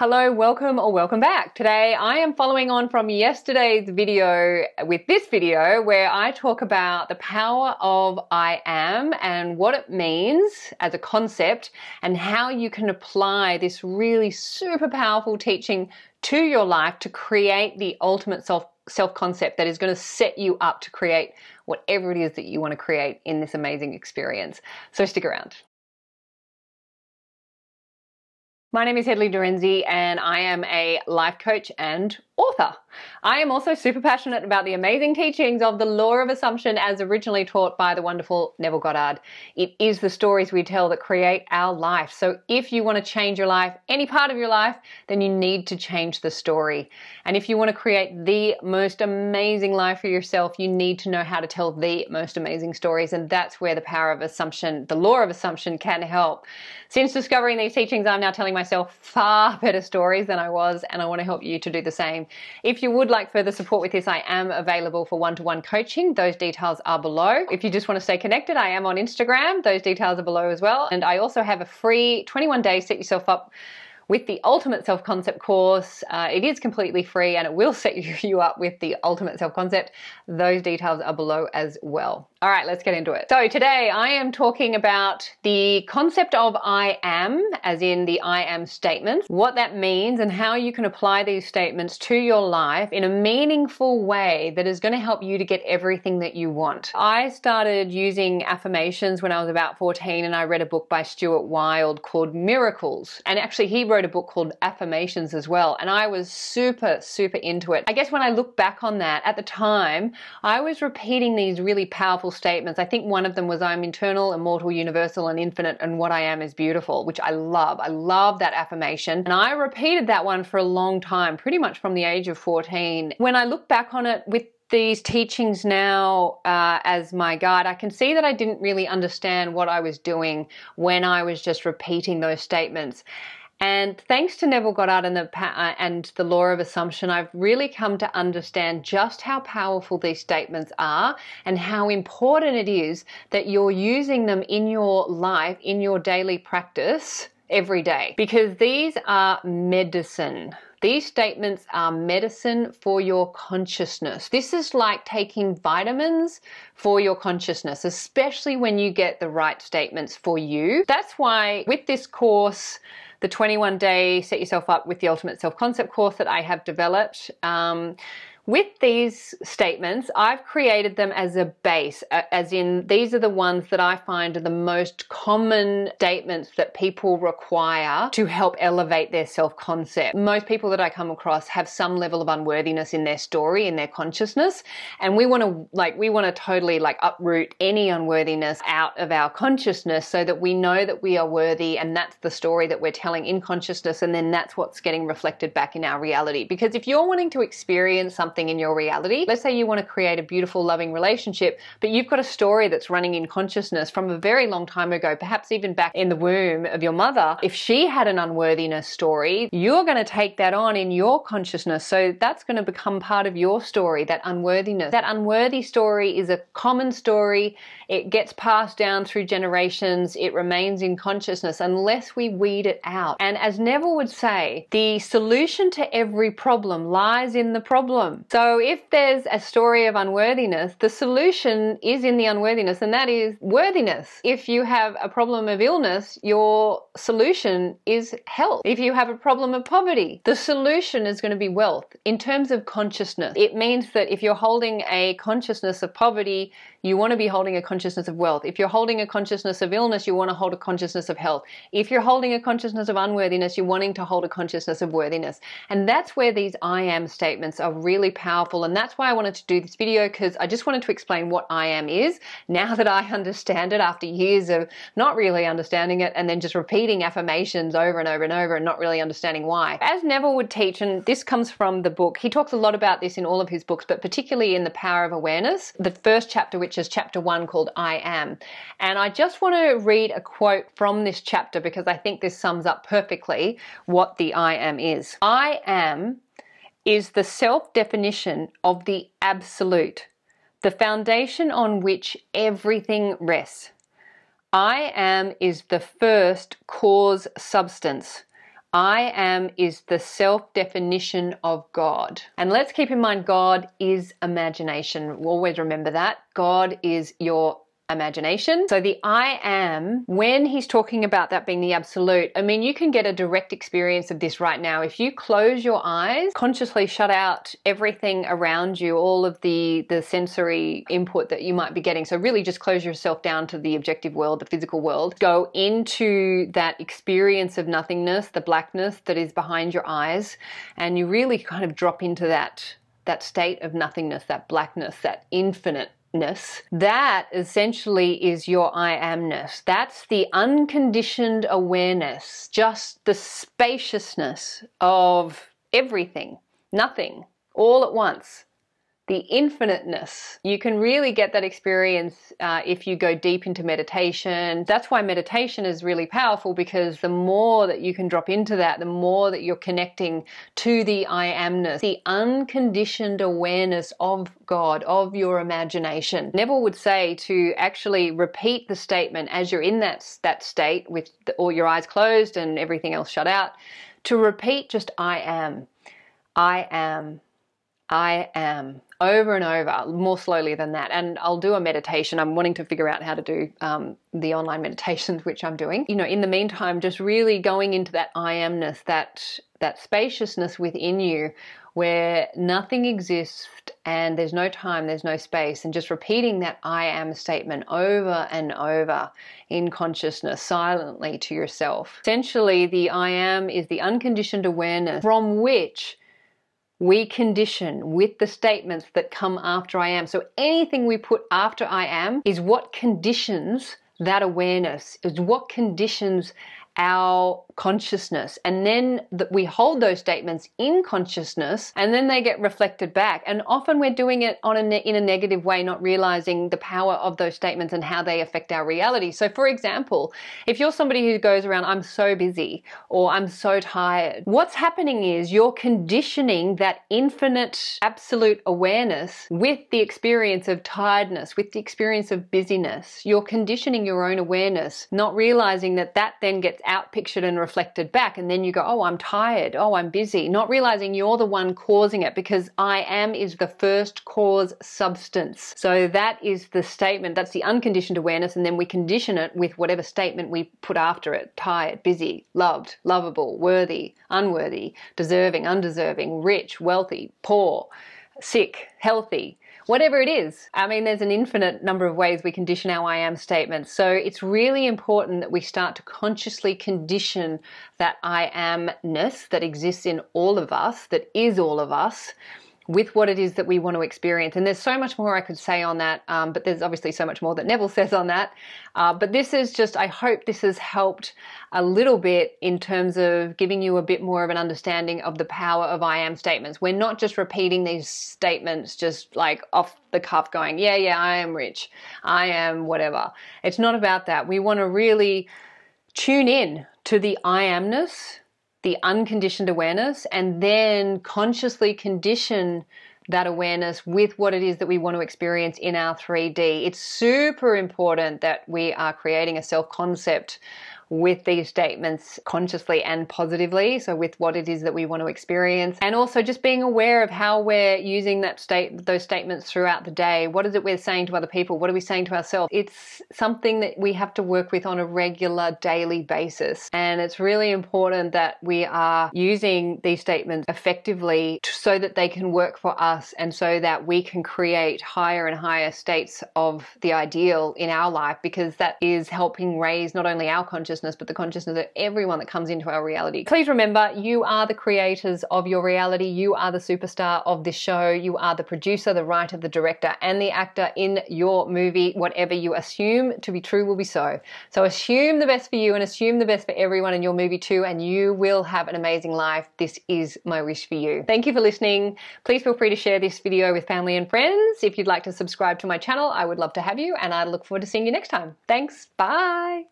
Hello, welcome or welcome back. Today I am following on from yesterday's video with this video where I talk about the power of I am and what it means as a concept and how you can apply this really super powerful teaching to your life to create the ultimate self-concept that is going to set you up to create whatever it is that you want to create in this amazing experience. So stick around. My name is Hedley Derenzie and I am a life coach and author. I am also super passionate about the amazing teachings of the law of assumption as originally taught by the wonderful Neville Goddard. It is the stories we tell that create our life. So if you want to change your life, any part of your life, then you need to change the story. And if you want to create the most amazing life for yourself, you need to know how to tell the most amazing stories. And that's where the power of assumption, the law of assumption, can help. Since discovering these teachings, I'm now telling myself far better stories than I was, and I want to help you to do the same. If you would like further support with this, I am available for one-to-one coaching. Those details are below. If you just want to stay connected, I am on Instagram. Those details are below as well. And I also have a free 21-day set yourself up with the Ultimate Self-Concept course. It is completely free and it will set you up with the Ultimate Self-Concept. Those details are below as well. All right, let's get into it. So today I am talking about the concept of I am, as in the I am statements, what that means and how you can apply these statements to your life in a meaningful way that is going to help you to get everything that you want. I started using affirmations when I was about 14 and I read a book by Stuart Wilde called Miracles. And actually he wrote a book called Affirmations as well. And I was super into it. I guess when I look back on that, at the time, I was repeating these really powerful statements. I think one of them was I'm eternal, immortal, universal, and infinite, and what I am is beautiful, which I love. I love that affirmation. And I repeated that one for a long time, pretty much from the age of 14. When I look back on it with these teachings now as my guide, I can see that I didn't really understand what I was doing when I was just repeating those statements. And thanks to Neville Goddard and the law of assumption, I've really come to understand just how powerful these statements are and how important it is that you're using them in your life, in your daily practice every day, because these are medicine. These statements are medicine for your consciousness. This is like taking vitamins for your consciousness, especially when you get the right statements for you. That's why with this course, the 21-day Set Yourself Up with the Ultimate Self-Concept course that I have developed, with these statements, I've created them as a base, as in these are the ones that I find are the most common statements that people require to help elevate their self-concept. Most people that I come across have some level of unworthiness in their story, in their consciousness, and we want to totally uproot any unworthiness out of our consciousness so that we know that we are worthy, and that's the story that we're telling in consciousness, and then that's what's getting reflected back in our reality. Because if you're wanting to experience something in your reality. Let's say you want to create a beautiful, loving relationship, but you've got a story that's running in consciousness from a very long time ago, perhaps even back in the womb of your mother. If she had an unworthiness story, you're going to take that on in your consciousness. So that's going to become part of your story, that unworthiness. That unworthy story is a common story. It gets passed down through generations. It remains in consciousness unless we weed it out. And as Neville would say, the solution to every problem lies in the problem. So if there's a story of unworthiness, the solution is in the unworthiness, and that is worthiness. If you have a problem of illness, your solution is health. If you have a problem of poverty, the solution is going to be wealth. In terms of consciousness, it means that if you're holding a consciousness of poverty, you want to be holding a consciousness of wealth. If you're holding a consciousness of illness, you want to hold a consciousness of health. If you're holding a consciousness of unworthiness, you're wanting to hold a consciousness of worthiness. And that's where these I am statements are really powerful. And that's why I wanted to do this video, because I just wanted to explain what I am is, now that I understand it after years of not really understanding it and then just repeating affirmations over and over and over and not really understanding why. As Neville would teach, and this comes from the book, he talks a lot about this in all of his books, but particularly in The Power of Awareness, the first chapter, which is chapter 1, called I Am. And I just want to read a quote from this chapter because I think this sums up perfectly what the I Am is. I am is the self-definition of the absolute, the foundation on which everything rests. I am is the first cause substance. I am is the self-definition of God. And let's keep in mind, God is imagination. We'll always remember that. God is your imagination. So the I am, when he's talking about that being the absolute, I mean, you can get a direct experience of this right now. If you close your eyes, consciously shut out everything around you, all of the sensory input that you might be getting. So really just close yourself down to the objective world, the physical world. Go into that experience of nothingness, the blackness that is behind your eyes, and you really kind of drop into that state of nothingness, that blackness, that infinite. That essentially is your I amness. That's the unconditioned awareness, just the spaciousness of everything, nothing, all at once. The infiniteness. You can really get that experience if you go deep into meditation. That's why meditation is really powerful, because the more that you can drop into that, the more that you're connecting to the I amness, the unconditioned awareness of God, of your imagination. Neville would say to actually repeat the statement as you're in that state with all your eyes closed and everything else shut out, to repeat just I am, I am, I am, over and over, more slowly than that. And I'll do a meditation. I'm wanting to figure out how to do the online meditations, which I'm doing. You know, in the meantime, just really going into that I amness, that spaciousness within you where nothing exists and there's no time, there's no space, and just repeating that I am statement over and over in consciousness, silently to yourself. Essentially, the I am is the unconditioned awareness from which we condition with the statements that come after I am. So anything we put after I am is what conditions that awareness, is what conditions our consciousness. And then we hold those statements in consciousness, and then they get reflected back. And often we're doing it in a negative way, not realizing the power of those statements and how they affect our reality. So for example, if you're somebody who goes around, I'm so busy, or I'm so tired, what's happening is you're conditioning that infinite absolute awareness with the experience of tiredness, with the experience of busyness. You're conditioning your own awareness, not realizing that then gets outpictured and reflected back, and then you go, oh, I'm tired, oh, I'm busy, not realizing you're the one causing it, because I am is the first cause substance. So that is the statement, that's the unconditioned awareness, and then we condition it with whatever statement we put after it: tired, busy, loved, lovable, worthy, unworthy, deserving, undeserving, rich, wealthy, poor, sick, healthy. Whatever it is. I mean, there's an infinite number of ways we condition our I am statements. So it's really important that we start to consciously condition that I amness that exists in all of us, that is all of us, with what it is that we want to experience. And there's so much more I could say on that, but there's obviously so much more that Neville says on that. But this is just, I hope this has helped a little bit in terms of giving you a bit more of an understanding of the power of I am statements. We're not just repeating these statements just like off the cuff going, yeah, I am rich, I am whatever. It's not about that. We want to really tune in to the I amness, the unconditioned awareness, and then consciously condition that awareness with what it is that we want to experience in our 3D. It's super important that we are creating a self-concept with these statements consciously and positively, so with what it is that we want to experience, and also just being aware of how we're using those statements throughout the day. What is it we're saying to other people? What are we saying to ourselves? It's something that we have to work with on a regular daily basis, and it's really important that we are using these statements effectively so that they can work for us, and so that we can create higher and higher states of the ideal in our life, because that is helping raise not only our consciousness but the consciousness of everyone that comes into our reality. Please remember, you are the creators of your reality. You are the superstar of this show. You are the producer, the writer, the director, and the actor in your movie. Whatever you assume to be true will be so. So assume the best for you and assume the best for everyone in your movie too, and you will have an amazing life. This is my wish for you. Thank you for listening. Please feel free to share this video with family and friends. If you'd like to subscribe to my channel, I would love to have you, and I look forward to seeing you next time. Thanks. Bye.